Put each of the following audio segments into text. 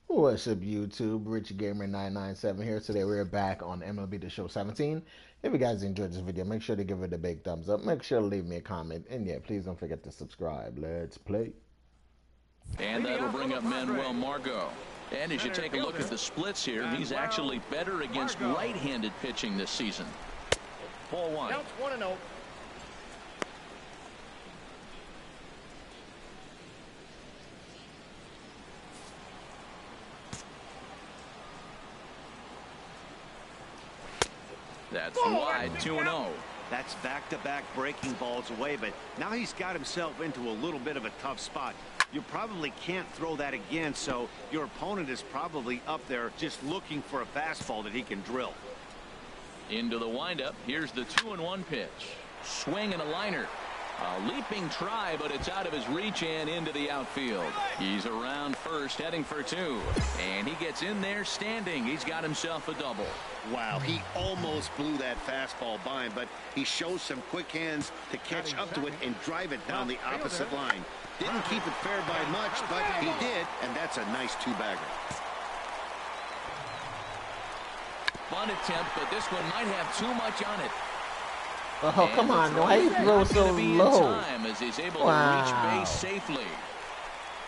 What's up, YouTube? Rich Gamer 997 here. Today we're back on MLB The Show 17. If you guys enjoyed this video, make sure to give it a big thumbs up. Make sure to leave me a comment. And yeah, please don't forget to subscribe. Let's play. And that'll bring up Manuel Margot. And as you take a look at the splits here, he's actually better against right-handed pitching this season. Ball one. Counts 1-0. That's wide, 2-0. That's back-to-back breaking balls away, but now he's got himself into a little bit of a tough spot. You probably can't throw that again, so your opponent is probably up there just looking for a fastball that he can drill. Into the windup. Here's the 2-1 pitch. Swing and a liner. A leaping try, but it's out of his reach and into the outfield. He's around first, heading for two. And he gets in there standing. He's got himself a double. Wow, he almost blew that fastball by him, but he shows some quick hands to catch up to it and drive it down the opposite line. Didn't keep it fair by much, but he did, and that's a nice two-bagger. Fun attempt, but this one might have too much on it. Oh, And come on. the Why you throw throw not so gonna be in low? time as he's able to Wow. reach base safely.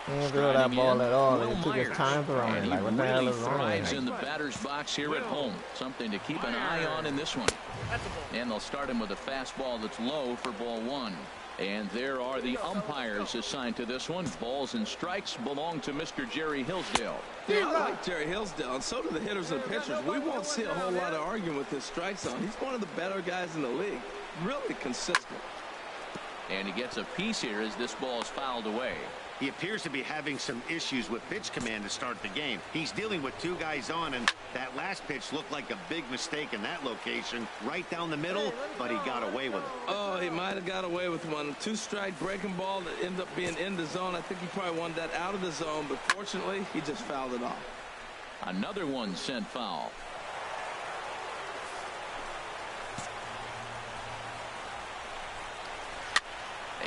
He didn't throw that ball at all. He took his Myers. time throwing And it. he Like, what the hell really is wrong thrives with in him? the batter's box here at home. Something to keep an eye on in this one. That's a ball. And they'll start him with a fastball that's low for ball one. And there are the umpires assigned to this one. Balls and strikes belong to Mr. Jerry Hillsdale. Yeah, I like Jerry Hillsdale, and so do the hitters and pitchers. We won't see a whole lot of arguing with his strike zone. He's one of the better guys in the league. Really consistent. And he gets a piece here as this ball is fouled away. He appears to be having some issues with pitch command to start the game. He's dealing with two guys on, and that last pitch looked like a big mistake in that location, right down the middle, but he got away with it. Oh, he might have got away with one. Two-strike breaking ball that ended up being in the zone. I think he probably wanted that out of the zone, but fortunately, he just fouled it off. Another one sent foul.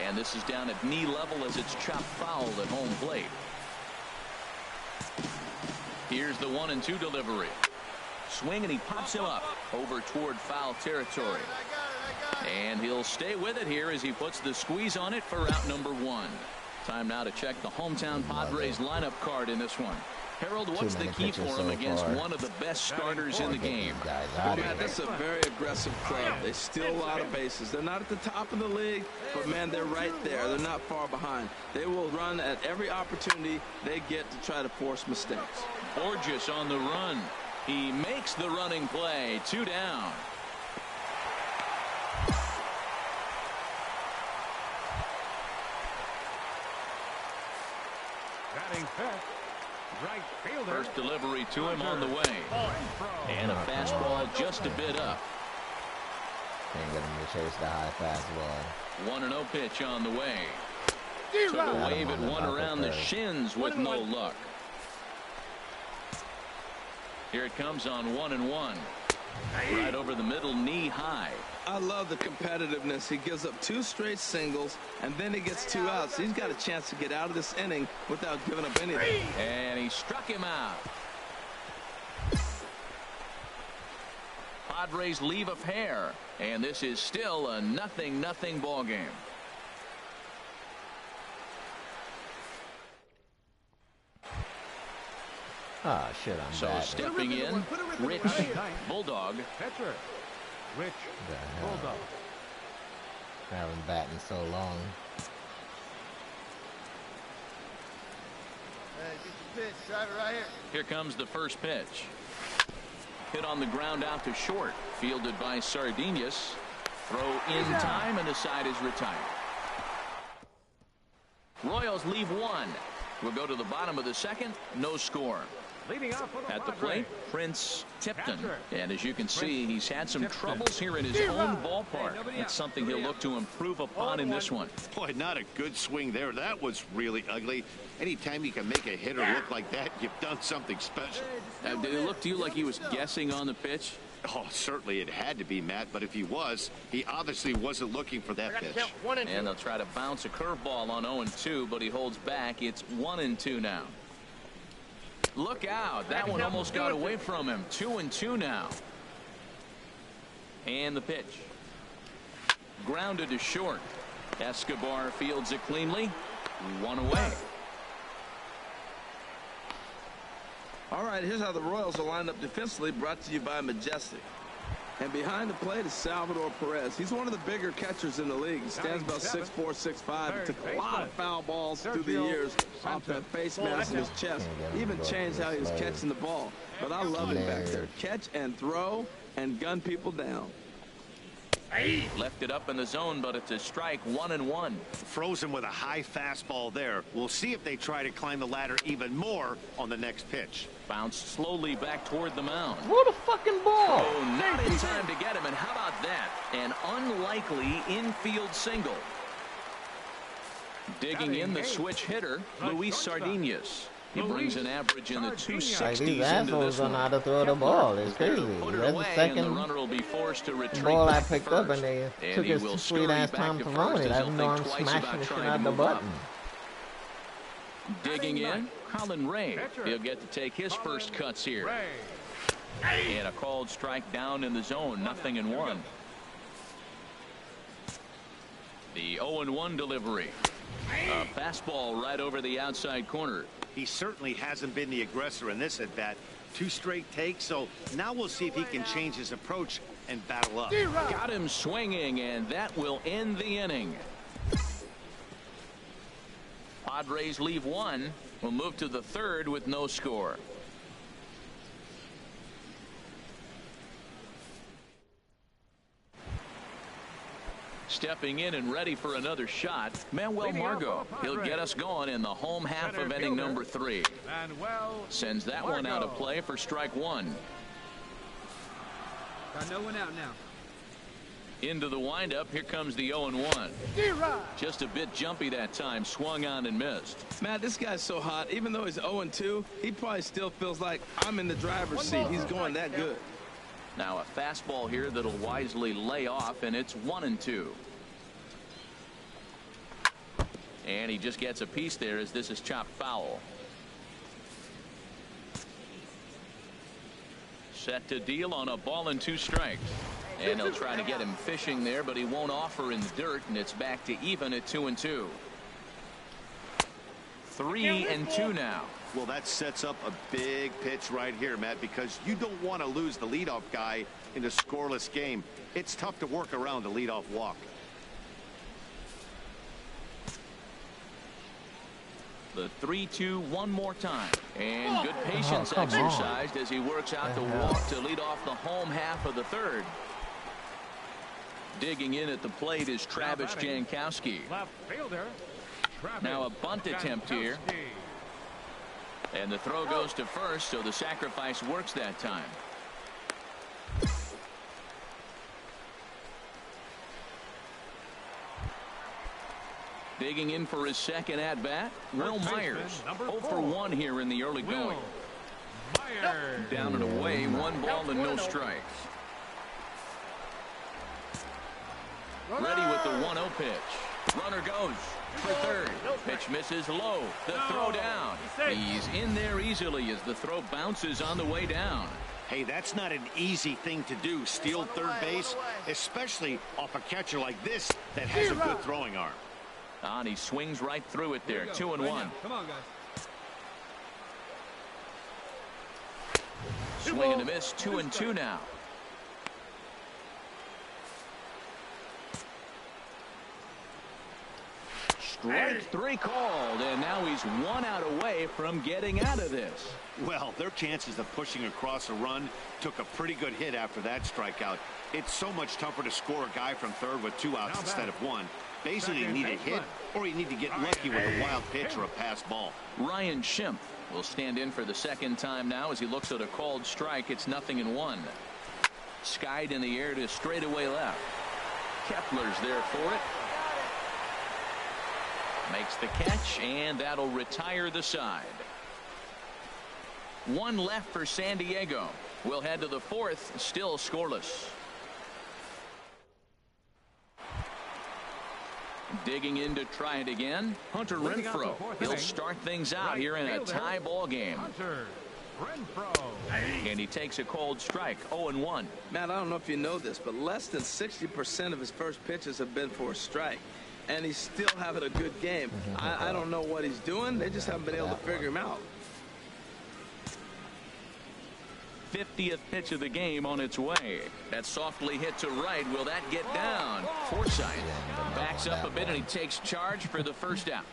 And this is down at knee level as it's chopped foul at home plate. Here's the 1-2 delivery. Swing and he pops him up over toward foul territory. And he'll stay with it here as he puts the squeeze on it for out number one. Time now to check the hometown Padres lineup card in this one. Harold, what's the key for him against one of the best starters in the game? Man, this is a very aggressive club. They steal a lot of bases. They're not at the top of the league, but, man, they're right there. They're not far behind. They will run at every opportunity they get to try to force mistakes. Borges on the run. He makes the running play. 2 down. Batting fifth, right fielder. First delivery to him on the way. And a fastball just a bit up. Can't get him to chase the high fastball. 1-0 pitch on the way. Took a wave at one around the shins with no luck. Here it comes on 1-1. Right over the middle, knee high. I love the competitiveness. He gives up 2 straight singles, and then he gets 2 outs. He's got a chance to get out of this inning without giving up anything. And he struck him out. Padres leave of hair, and this is still a 0-0 ball game. Ah, shit, I'm So bad. stepping in, Rich Bulldog. Pitcher, Rich The hell? Bulldog. I haven't batting so long. Hey, get your pitch. Drive it right here. Here comes the first pitch. Hit on the ground out to short. Fielded by Sardinas. Throw in time, and the side is retired. Royals leave one. We'll go to the bottom of the second. No score. Leading off for the At the Padres. plate, Prince Tipton. Catcher. And as you can see, he's had some Tipton. troubles here in his own ballpark. That's something he'll look to improve upon in this one. Boy, not a good swing there. That was really ugly. Anytime you can make a hitter look like that, you've done something special. Did it look to you like he was guessing on the pitch? Oh, certainly it had to be, Matt, but if he was, he obviously wasn't looking for I that got to pitch. count 1 and 2. And they'll try to bounce a curveball on 0-2, but he holds back. It's 1-2 now. Look out. That one almost got away from him. 2-2 now. And the pitch. Grounded to short. Escobar fields it cleanly. 1 away. All right, here's how the Royals are lined up defensively, brought to you by Majestic. And behind the plate is Salvador Perez. He's one of the bigger catchers in the league. He stands about 6'4", 6'5". He took a lot of foul balls through the years off that face mask in his chest. Even changed how he was catching the ball. But I love him back there. Catch and throw and gun people down. Left it up in the zone, but it's a strike. 1-1. Frozen with a high fastball there. We'll see if they try to climb the ladder even more on the next pitch. Bounced slowly back toward the mound. What a fucking ball! Oh, not in time to get him. And how about that? An unlikely infield single. Digging in the switch hitter, Luis Sardinas. He brings an average in the 260s Like, these into assholes this don't know how one. to throw the ball. It's crazy. Put it That's away, the and the second runner will be forced to retreat ball I back picked first. up, and they And took he his will sweet scurry ass back time to throwing first it. as I he'll know I'm think twice smashing about the shit trying out to the move up. button. Digging in, Colin Ray. He'll get to take his first cuts here. And a called strike down in the zone. 0-1. The 0-1 delivery. A fastball right over the outside corner. He certainly hasn't been the aggressor in this at bat. 2 straight takes, so now we'll see if he can change his approach and battle up. Got him swinging, and that will end the inning. Padres leave 1. We'll move to the 3rd with no score. Stepping in and ready for another shot, Manuel Margot. He'll get us going in the home half of inning number 3. Sends that one out of play for strike 1. Got no one out now. Into the windup, here comes the 0-1. Just a bit jumpy that time, swung on and missed. Matt, this guy's so hot. Even though he's 0-2, he probably still feels like I'm in the driver's seat. He's going that good. Now a fastball here that'll wisely lay off, and it's 1-2. And he just gets a piece there as this is chopped foul. Set to deal on a ball and 2 strikes. And he'll try to get him fishing there, but he won't offer in the dirt, and it's back to even at 2-2. 3-2 now. Well, that sets up a big pitch right here, Matt, because you don't want to lose the leadoff guy in a scoreless game. It's tough to work around the leadoff walk. The 3-2 one more time. And good patience come on. exercised as he works out the walk to lead off the home half of the 3rd. Digging in at the plate is Travis Jankowski. Left fielder. Now a bunt attempt here. And the throw goes to first, so the sacrifice works that time. Digging in for his second at-bat, Will Myers. 0 for 1 here in the early going. Down and away, 1 ball and no strikes. Ready with the 1-0 pitch. Runner goes for 3rd. Pitch misses low. The throw down. He's in there easily as the throw bounces on the way down. Hey, that's not an easy thing to do, steal 3rd base, especially off a catcher like this that has a good throwing arm. And he swings right through it there. 2-1. Come on, guys. Swing and a miss. 2-2 now. Strike 3 called, and now he's 1 out away from getting out of this. Well, their chances of pushing across a run took a pretty good hit after that strikeout. It's so much tougher to score a guy from 3rd with 2 outs instead of 1. Basically, you need a hit, or you need to get lucky with a wild pitch or a pass ball. Ryan Schimpf will stand in for the 2nd time now as he looks at a called strike. It's 0-1. Skied in the air to straightaway left. Kepler's there for it. Makes the catch, and that'll retire the side. 1 left for San Diego. We'll head to the 4th, still scoreless. Digging in to try it again, Hunter Renfroe. He'll start things out here in a tie ball game. And he takes a cold strike, 0-1. Matt, I don't know if you know this, but less than 60% of his first pitches have been for a strike. And he's still having a good game. I don't know what he's doing. They just haven't been able to figure him out. 50th pitch of the game on its way. That softly hit to right. Will that get down? Forsythe backs up a bit and he takes charge for the first out.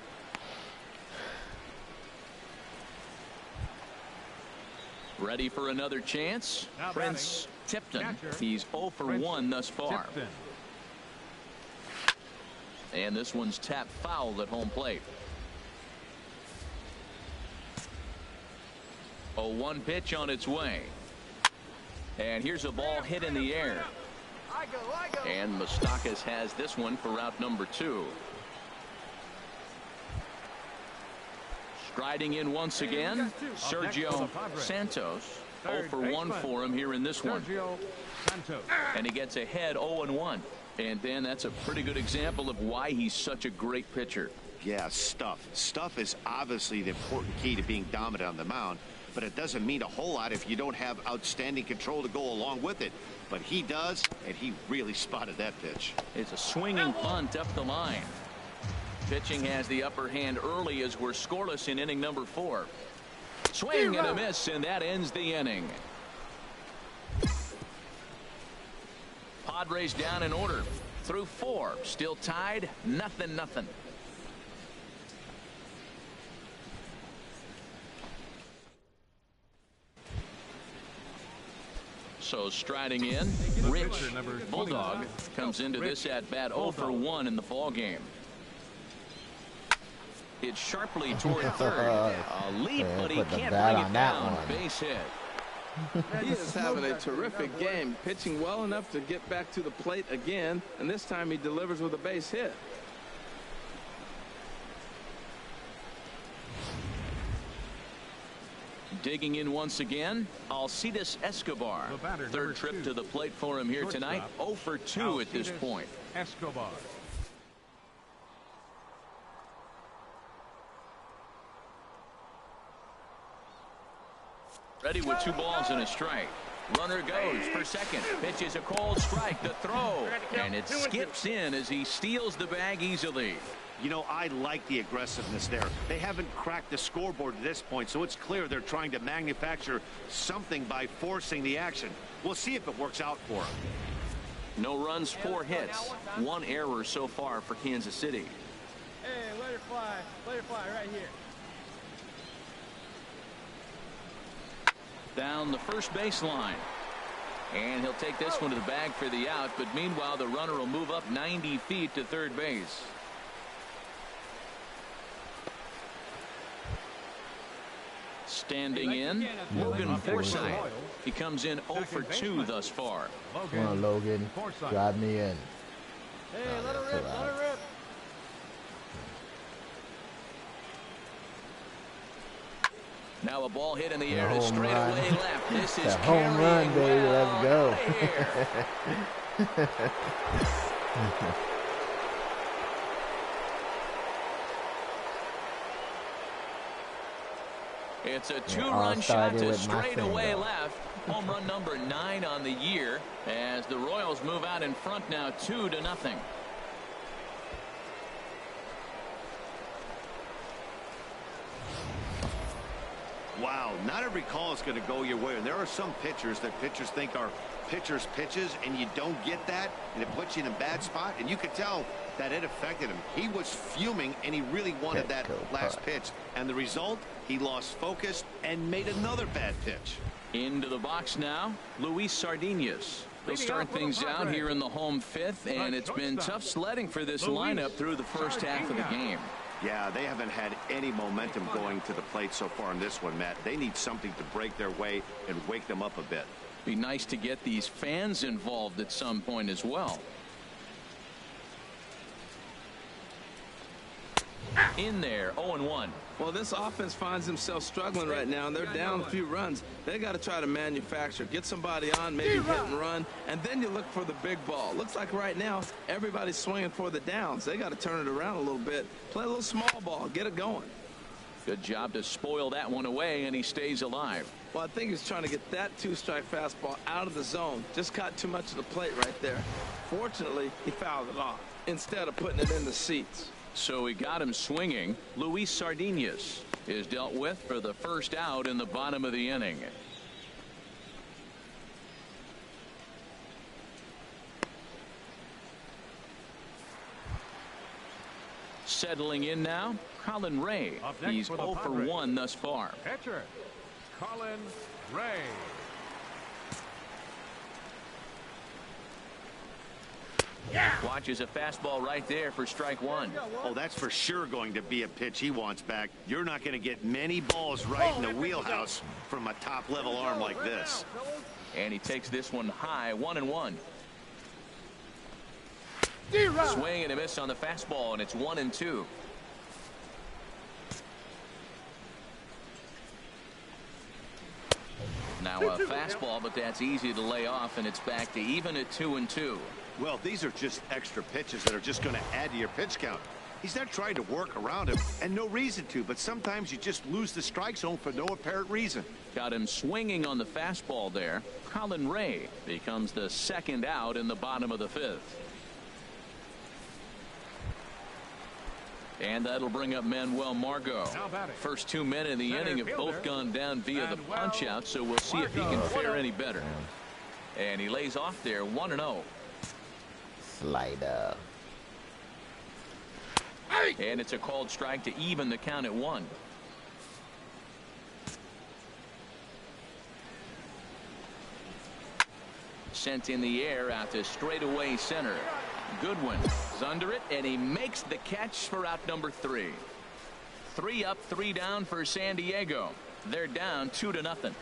Ready for another chance. Prince Tipton. He's 0 for 1 thus far. And this one's tapped foul at home plate. 0-1 pitch on its way. And here's a ball hit in the air. And Moustakas has this one for route number 2. Striding in once again, Sergio Santos. 0 for 1 for him here in this one. And he gets ahead 0-1. And then that's a pretty good example of why he's such a great pitcher. Yeah, stuff is obviously the important key to being dominant on the mound, but it doesn't mean a whole lot if you don't have outstanding control to go along with it. But he does, and he really spotted that pitch. It's a swinging bunt up the line. Pitching has the upper hand early as we're scoreless in inning number 4. Swing and a miss, and that ends the inning. Padres down in order through 4. Still tied, 0-0. So striding in, Rich Bulldog comes into this at bat 0 for 1 in the ball game. It's sharply toward third. A leap, but he can't bring it down. Base hit. He is having a terrific game, pitching well enough to get back to the plate again, and this time he delivers with a base hit. Digging in once again, Alcides Escobar. Third trip to the plate for him here tonight. 0 for 2 at this point. Escobar. Ready with 2 balls and a strike. Runner goes for second. Pitch is a cold strike. The throw. And it skips in as he steals the bag easily. You know, I like the aggressiveness there. They haven't cracked the scoreboard at this point, so it's clear they're trying to manufacture something by forcing the action. We'll see if it works out for them. No runs, 4 hits. 1 error so far for Kansas City. Hey, let her fly. Let her fly right here. Down the first baseline. And he'll take this one to the bag for the out, but meanwhile the runner will move up 90 feet to third base. Standing in, Logan Forsythe. He comes in 0 for 2 thus far. Come on, Logan. Drive me in. Hey, let her rip. Let her rip. Now a ball hit in the air to straightaway left. This is home run, baby. Let's go. It's a 2-run shot to straightaway left. Home run number 9 on the year as the Royals move out in front now 2-0. Wow, not every call is going to go your way, and there are some pitchers that pitchers think are pitchers' pitches, and you don't get that, and it puts you in a bad spot, and you could tell that it affected him. He was fuming, and he really wanted that last pitch, and the result, he lost focus and made another bad pitch. Into the box now, Luis Sardinas. They'll start things out here in the home 5th, and it's been tough sledding for this lineup through the first half of the game. Yeah, they haven't had any momentum going to the plate so far in this one, Matt. They need something to break their way and wake them up a bit. Be nice to get these fans involved at some point as well. In there, 0-1. Well, this offense finds themselves struggling right now, and they're down a few runs. They got to try to manufacture, get somebody on, maybe hit and run, and then you look for the big ball. Looks like right now everybody's swinging for the downs. They got to turn it around a little bit, play a little small ball, get it going. Good job to spoil that one away, and he stays alive. Well, I think he's trying to get that two-strike fastball out of the zone. Just caught too much of the plate right there. Fortunately, he fouled it off instead of putting it in the seats. So he got him swinging. Luis Sardinas is dealt with for the first out in the bottom of the inning. Settling in now, Colin Ray. He's 0 for 1 thus far. Pitcher, Colin Ray. Watches a fastball right there for strike one. Oh, that's for sure going to be a pitch he wants back. You're not going to get many balls right in the wheelhouse from a top-level arm like this. And he takes this one high, 1-1. Swing and a miss on the fastball, and it's 1-2. Now a fastball, but that's easy to lay off, and it's back to even at 2-2. Well, these are just extra pitches that are just going to add to your pitch count. He's not trying to work around him, and no reason to, but sometimes you just lose the strike zone for no apparent reason. Got him swinging on the fastball there. Colin Ray becomes the second out in the bottom of the fifth. And that'll bring up Manuel Margot. First 2 men in the inning have both gone down via the punch out, so we'll see if he can fare any better. And he lays off there, 1-0. Slider. And it's a called strike to even the count at 1. Sent in the air out to straightaway center. Goodwin is under it, and he makes the catch for out number 3. 3 up, 3 down for San Diego. They're down 2-0.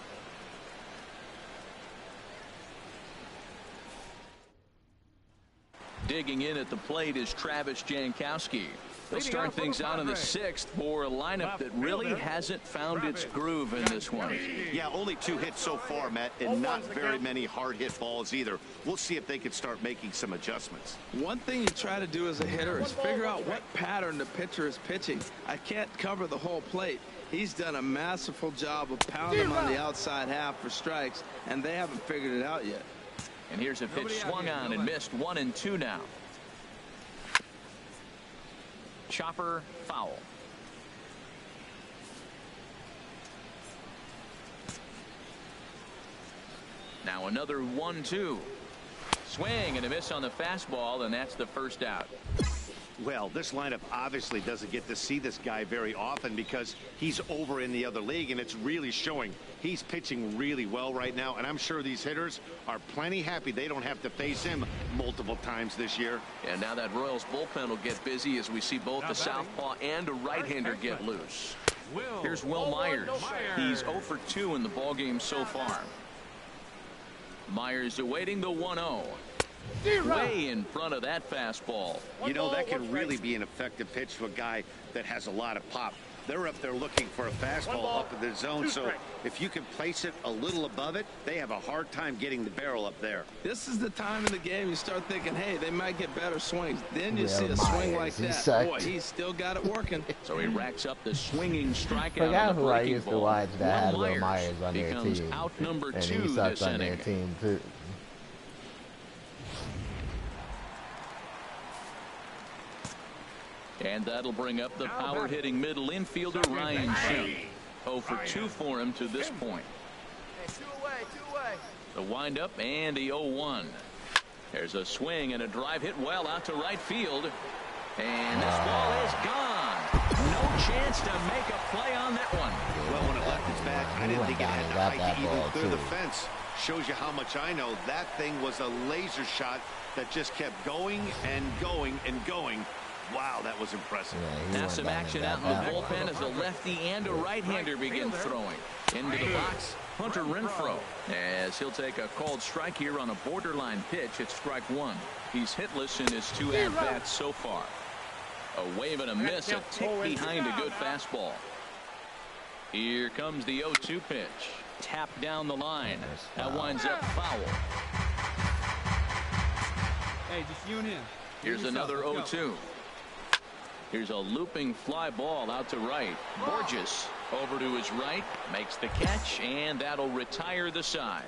Digging in at the plate is Travis Jankowski. They'll start things out in the 6th for a lineup that really hasn't found its groove in this one. Yeah, only 2 hits so far, Matt, and not very many hard hit balls either. We'll see if they can start making some adjustments. One thing you try to do as a hitter is figure out what pattern the pitcher is pitching. I can't cover the whole plate. He's done a masterful job of pounding him on the outside half for strikes, and they haven't figured it out yet. And here's a pitch swung on and missed, 1-2 now. Chopper foul. Now another 1-2. Swing and a miss on the fastball, and that's the first out. Well, this lineup obviously doesn't get to see this guy very often because he's over in the other league, and it's really showing. He's pitching really well right now, and I'm sure these hitters are plenty happy they don't have to face him multiple times this year. And now that Royals bullpen will get busy as we see both the southpaw and a right-hander get loose. Here's Will Myers. He's 0 for 2 in the ballgame so far. Myers awaiting the 1-0. Way in front of that fastball. You know, that can really be an effective pitch to a guy that has a lot of pop. They're up there looking for a fastball up in the zone, so if you can place it a little above it, they have a hard time getting the barrel up there. This is the time in the game you start thinking, hey, they might get better swings. Then you see a swing like that. Boy, he's still got it working. So he racks up the swinging strikeout. Forgot on the who I breaking used to ball. watch that had Will Myers Myers on their becomes team. out number And 2 he sucked this on their inning. team too. And that'll bring up the power-hitting middle infielder Ryan Shute. 0 for 2 for him to this point. Hey, two away. The windup and the 0-1. There's a swing and a drive hit well out to right field. And this ball is gone. No chance to make a play on that one. Well, when it left its bat, I didn't think it had got the that height to even ball, clear the too. fence. Shows you how much I know. That thing was a laser shot that just kept going and going and going. Wow, that was impressive. Yeah, Now some action out in the bullpen as a lefty and a right-hander begin throwing. Into the box, Hunter Renfroe, as he'll take a called strike here on a borderline pitch at strike 1. He's hitless in his 2 at-bats so far. A wave and a miss, a tick behind a good fastball. Here comes the 0-2 pitch. Tapped down the line. That winds up foul. Hey, just you and him. Here's another 0-2. Here's a looping fly ball out to right. Borges Over to his right, makes the catch, and that'll retire the side.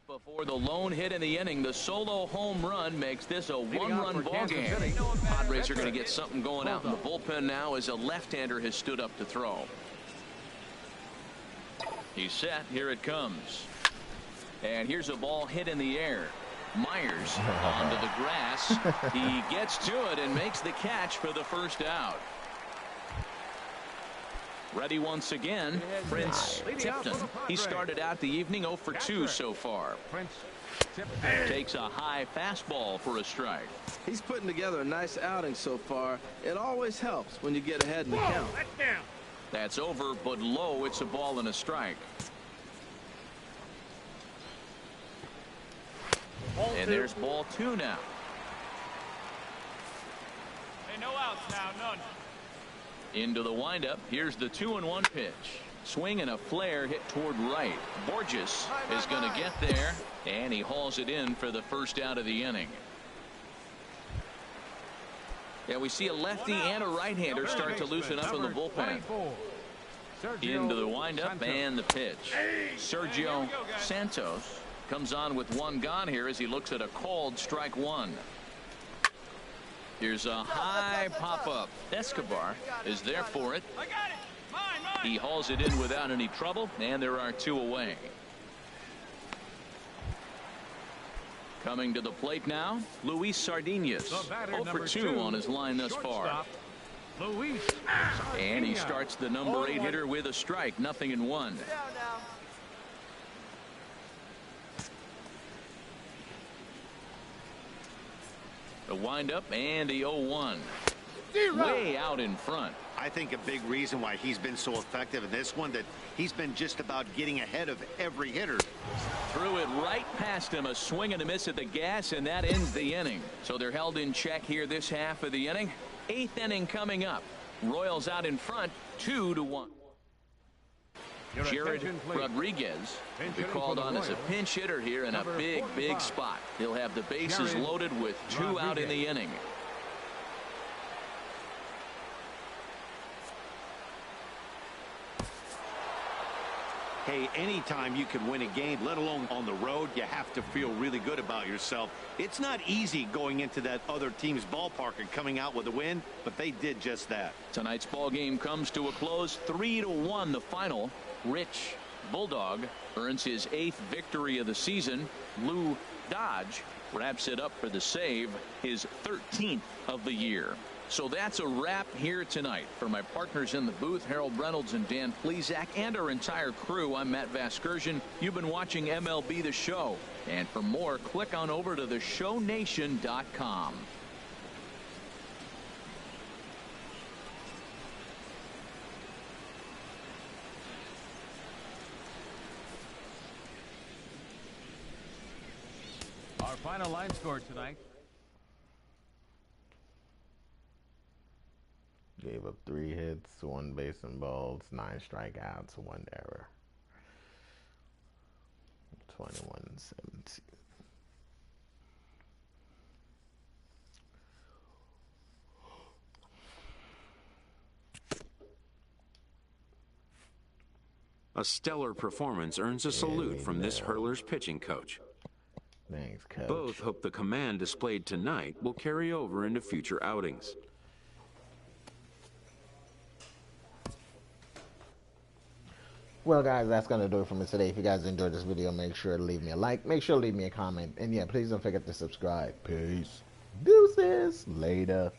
Before the lone hit in the inning, the solo home run makes this a one-run ball game. Padres are going to get something going out in the bullpen now as a left-hander has stood up to throw. He's set. Here it comes. And here's a ball hit in the air. Myers onto the grass. He gets to it and makes the catch for the first out. Ready once again, Prince Tipton. He started out the evening 0 for 2 so far. Takes a high fastball for a strike. He's putting together a nice outing so far. It always helps when you get ahead in the count. That's over, but low. It's a ball and a strike. And there's ball 2 now. Hey, no outs now, none. Into the windup. Here's the 2-1 pitch. Swing and a flare hit toward right. Borges is going to get there, and he hauls it in for the first out of the inning. Yeah, we see a lefty and a right-hander start to loosen up in the bullpen. Into the windup and the pitch. Sergio Santos comes on with one gone here as he looks at a called strike one. Here's a high pop-up. Escobar is there for it. He hauls it in without any trouble, and there are 2 away. Coming to the plate now, Luis Sardinas. 0 for 2 on his line thus far. And he starts the number 8 hitter with a strike, 0-1. The windup and the 0-1. Way out in front. I think a big reason why he's been so effective in this one, that he's been just about getting ahead of every hitter. Threw it right past him, a swing and a miss at the gas, and that ends the inning. So they're held in check here this half of the inning. 8th inning coming up. Royals out in front, 2-1. Jared Rodriguez will be called on as a pinch hitter here in a big spot. He'll have the bases loaded with 2 out in the inning. Hey, anytime you can win a game, let alone on the road, you have to feel really good about yourself. It's not easy going into that other team's ballpark and coming out with a win, but they did just that. Tonight's ball game comes to a close, 3-1 the final. Rich Bulldog earns his 8th victory of the season. Lou Dodge wraps it up for the save, his 13th of the year. So that's a wrap here tonight. For my partners in the booth, Harold Reynolds and Dan Plesac, and our entire crew, I'm Matt Vasgersian. You've been watching MLB The Show. And for more, click on over to theshownation.com. Our final line score tonight. Gave up 3 hits, 1 base and balls, 9 strikeouts, 1 error. 21-17. A stellar performance earns a salute from this hurler's pitching coach. Thanks, coach. Both hope the command displayed tonight will carry over into future outings. Well, guys, that's going to do it for me today. If you guys enjoyed this video, make sure to leave me a like. Make sure to leave me a comment. And, yeah, please don't forget to subscribe. Peace. Deuces. Later.